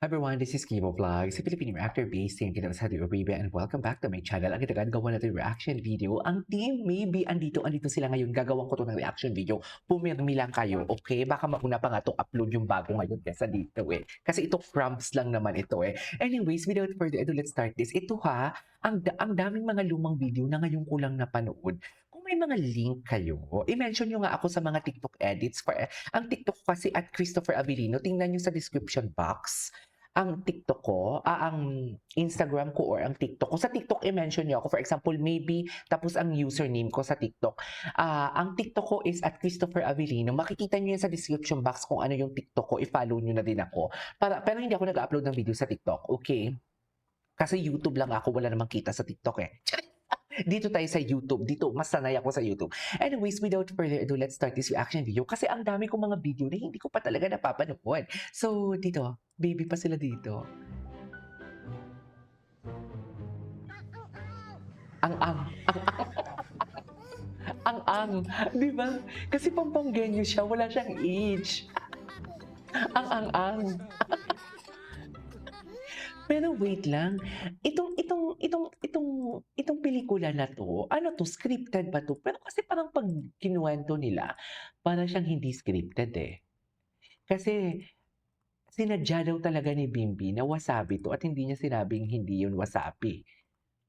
Hi everyone, this is Kimo Vlogs, a Filipino reactor based in Kidal, Saudi Arabia, and welcome back to my channel. Ang itagan gawa natin reaction video. Ang team maybe andito sila ngayon. Gagawin ko to ng reaction video. Pumirmi lang kayo, okay? Baka mauna pa nga itong upload yung bago ngayon kesa dito eh. Kasi ito crumbs lang naman ito eh. Anyways, without further ado, let's start this. Ito ha, ang daming mga lumang video na ngayon ko lang napanood. Kung may mga link kayo, i-mention nyo nga ako sa mga TikTok edits. Ang TikTok ko kasi at Christopher Avelino, tingnan nyo sa description box ang TikTok ko, ang Instagram ko or ang TikTok ko. Sa TikTok, i-mention niyo ako. For example, maybe, tapos ang username ko sa TikTok. Ang TikTok ko is at Christopher Avelino. Makikita niyo yan sa description box kung ano yung TikTok ko. I-follow niyo na din ako. Pero hindi ako nag-upload ng video sa TikTok. Okay? Kasi YouTube lang ako. Wala namang kita sa TikTok eh. Dito tayo sa YouTube. Dito, mas sanay ako sa YouTube. Anyways, without further ado, let's start this reaction video. Kasi ang dami kong mga video na hindi ko pa talaga napapanood. So, dito, baby pa sila dito. Ang, di ba? Kasi pampanggenyo siya, wala siyang age. Ang. Pero wait lang, itong pelikula na to, ano to, scripted ba to? Pero kasi parang pag kinuwento nila, parang siyang hindi scripted eh. Kasi sinadya daw talaga ni Bimbi na wasabi to at hindi niya sinabing hindi yun wasabi.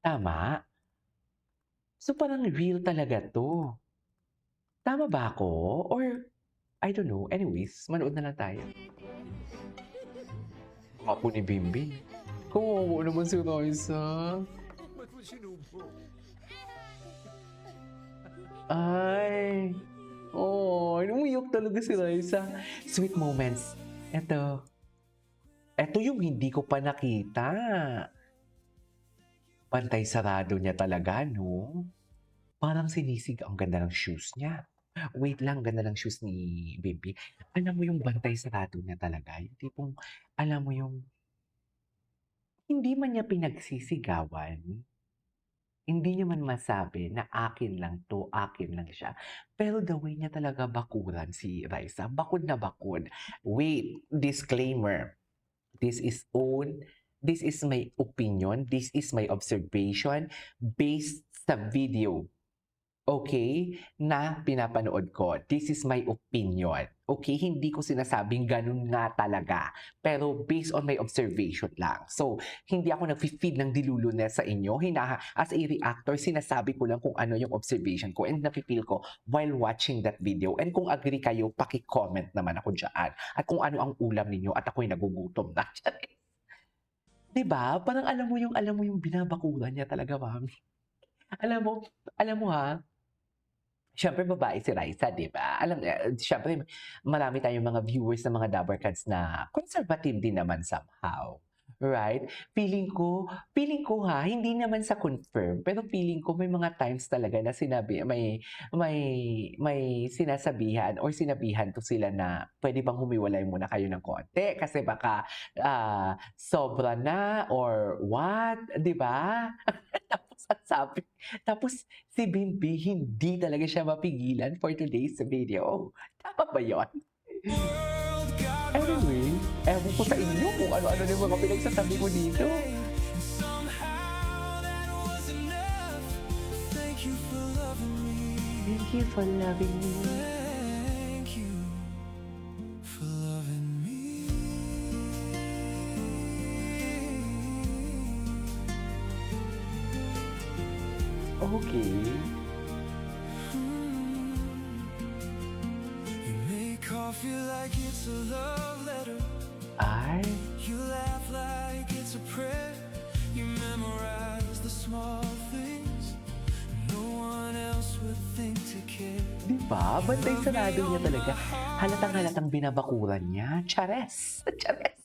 Tama? So parang real talaga to. Tama ba ako? Or, I don't know. Anyways, manood na lang tayo. Gwapo ni Bimbi. Kawawa naman si Raisa. Ay. Oh, umiyak talaga si Raisa. Sweet moments. Ito yung hindi ko pa nakita. Pantay sarado niya talaga, no? Parang sinisig. Ang ganda ng shoes niya. Wait lang, ganda ng shoes ni Bimbi. Alam mo yung bantay sarado niya talaga? Yung tipong, alam mo yung, hindi man niya pinagsisigawan, hindi niya man masabi na akin lang 'to, akin lang siya. Pero the way niya talaga bakuran si Raisa, bakod na bakod. Wait, disclaimer, this is this is my opinion, this is my observation based sa video. Okay, na pinapanood ko. This is my opinion. Okay, hindi ko sinasabing ganun nga talaga. Pero based on my observation lang. So, hindi ako nag-feed ng dilulunes sa inyo. As a reactor, sinasabi ko lang kung ano yung observation ko and nafe-feel ko while watching that video. And kung agree kayo, paki-comment naman ako dyan. At kung ano ang ulam ninyo at ako'y nagugutom na. Diba? Parang alam mo yung binabakuran niya talaga, mami. Alam mo ha, siyempre babae si Raisa, 'di ba? Siyempre marami tayong mga viewers na mga Dabarkads na conservative din naman somehow, right? Feeling ko ha, hindi naman sa confirm, pero feeling ko may mga times talaga na may sinasabihan or sinabihan 'to sila na, "Puwede bang humiwalay muna kayo ng konti kasi baka, sobra na or what?" 'Di ba? Tapos si Bimbi hindi talaga siya mapigilan for today's video. Tama ba yun? Anyway, ewan ko sa inyo kung ano-ano yung mga pinagsasabi ko dito. Thank you for loving me. Okay. You make coffee like it's a love letter. Ay, You laugh like it's a prayer. You memorize the small things no one else would think to care. di ba? Bantay sarado niya talaga. Halatang-halatang binabakuran niya. Chares! Chares!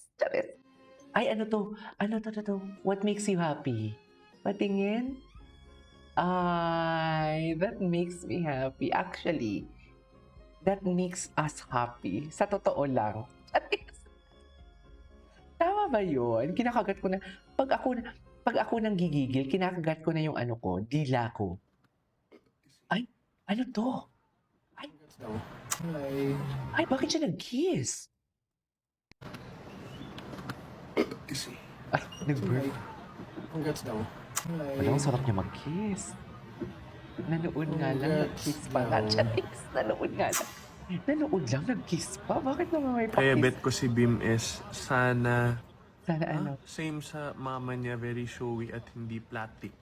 Ay, ano to? Ano to? What makes you happy? Patingin? Ay, that makes me happy. Actually, that makes us happy. Sa totoo lang. Tama ba yun? Kinakagat ko na, pag ako nang gigigil, kinakagat ko na yung ano ko, dila ko. Ay, ano to? Ay, bakit siya nag-kiss? sexy. Ay, nag-birth. Congrats daw. Wala, ang sarap niya mag-kiss. Nanood nga lang, nag-kiss pa nga. Charis, nanood nga lang. Nanood lang, nag-kiss pa? Bakit naman may Kaya pa-kiss? bet ko si Bim is sana Sana ano? same sa mama niya, very showy at hindi plastic.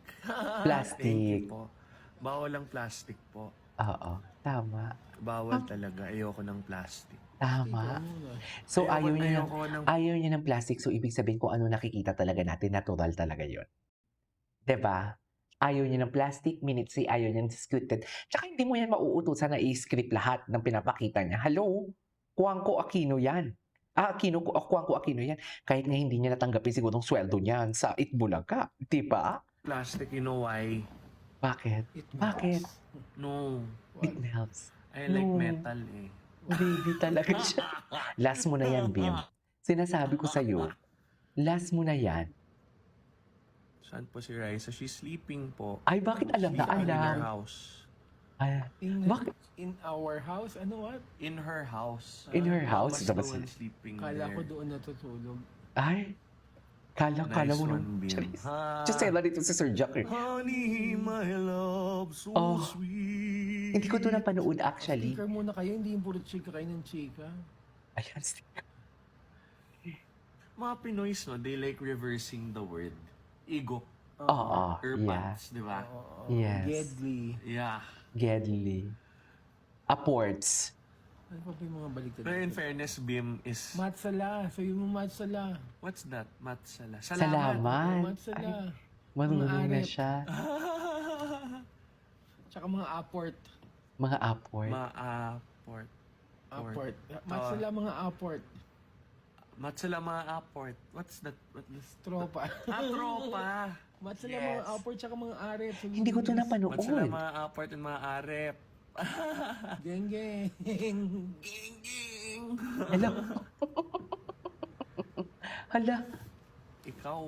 Plastic. Thank you po. Bawal ang plastic po. Oo, tama. Bawal talaga. Ayoko ng plastic. Tama. So, ayaw niya ng, ayoko ng... ayaw niya ng plastic. So, ibig sabihin kung ano nakikita talaga natin, natural talaga yon. 'Di ba? Ayaw niya ng plastic, minutes ayaw niya ng scripted. Tsaka hindi mo yan mauutusan na i-script lahat ng pinapakita niya. Hello? Kuwangko Aquino yan. Kuwangko Aquino yan. Kahit nga hindi niya natanggapin siguro ng sweldo niyan sa Itbulaga. Di ba? Plastic, you know why? Bakit? Bakit? No. It melts. I like No. metal eh. Baby talaga siya. Last mo na yan, Bim. Sinasabi ko sa'yo, last mo na yan. Saan po si Raisa? She's sleeping po. Ay, bakit alam na Sleeping in her alam? house. Ay, bakit? In our house? Ano what? In her house. In her house? Mama's Ito ba the si- one sleeping Kala ko there. doon natutulog. Ay, kala Nice mo one, Bim. Charis. Ha? Chusela dito si Sir Jack eh. Honey, my love, so Oh. sweet. Hindi ko to napanood actually. Sticker muna kayo, hindi yung puro chika kayo ng chika. Ayan, sticker. Mga Pinoys, no, they like reversing the word. Ego. Oo, yeah. Earbuds, di ba? Oo. Yes. Gedly. Yeah. Gedly. Upwards. Ano pa ba yung mga baliktad? Pero in fairness, Bim is... Matsala. Sabi mo matsala. What's that? Matsala. Salamat. Matsala. Ay, marunong na arep. siya. Tsaka mga apport. Mga upward. Ma-apport. Apport. Matsala mga apport. Matsala mga apport. What's that? What is... Tropa. Tropa. Matsala Yes. mga apport tsaka mga arep. Sabi Hindi ko to mo, napanood. Matsala mga apport and mga arep. Geng geng. Ging, ging. Hala. Hala. Ikaw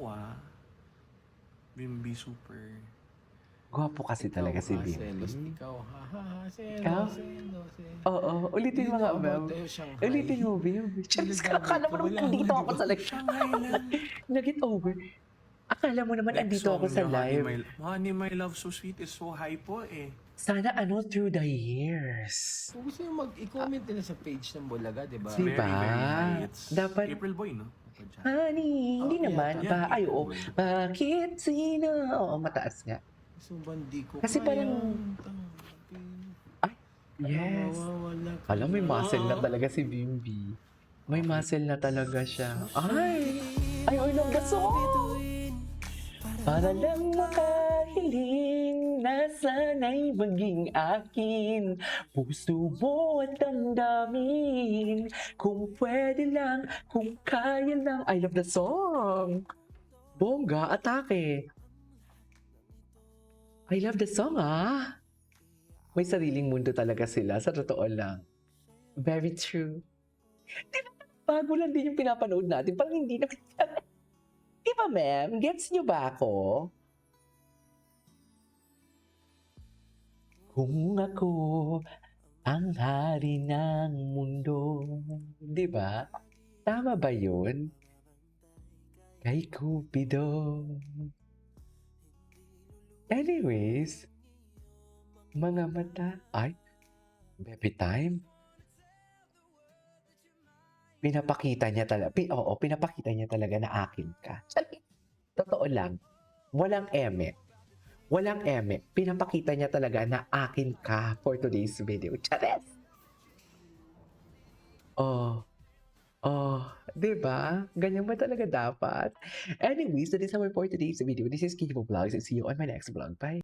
Bimbi super. Gwapo kasi talaga si Bim. Selos ikaw. Ha ha ha. Ikaw? Selos. Oo, ulitin mga ma'am. Ulitin mo, Bim. Charis, akala mo naman andito ako sa live. Nag-get over. Akala mo naman andito ako sa live. Honey, my love, so sweet is so high po eh. Sana through the years. Kung gusto nyo i-comment nila sa page ng Bulaga, di ba? Si- Very, Diba? very high. It's Dapat- April Boy, no? Honey, hindi Oh, yeah, naman. yeah, Ay, oo. April. Bakit sino? Oo, mataas nga. So, bandi ko. Kasi parang- tanggapin. Yes. Mawawala ka Alam, may na. muscle na talaga si Bimbi. May muscle na talaga siya. Ay! I love the song! Para lang makahiling na sana'y maging akin. Puso mo at damdamin. Kung pwede lang, kung kaya lang. I love the song! Bongga, atake! I love the song, ah! May sariling mundo talaga sila, sa totoo lang. Very true. Di ba, bago lang din yung pinapanood natin. Parang hindi na... Di ba, ma'am? Gets nyo ba ako? Kung ako ang hari ng mundo. Di ba? Tama ba yun? Kay Cupido. Anyways, mga mata. Ay, baby time. Pinapakita niya talaga. Oo, pinapakita niya talaga na akin ka. Totoo lang. Walang eme. Walang eme. Pinapakita niya talaga na akin ka for today's video. Chares! Oh, diba? Ganyan ba talaga dapat? Anyways, that is our for today's video. This is Kikibo Vlogs and see you on my next vlog. Bye!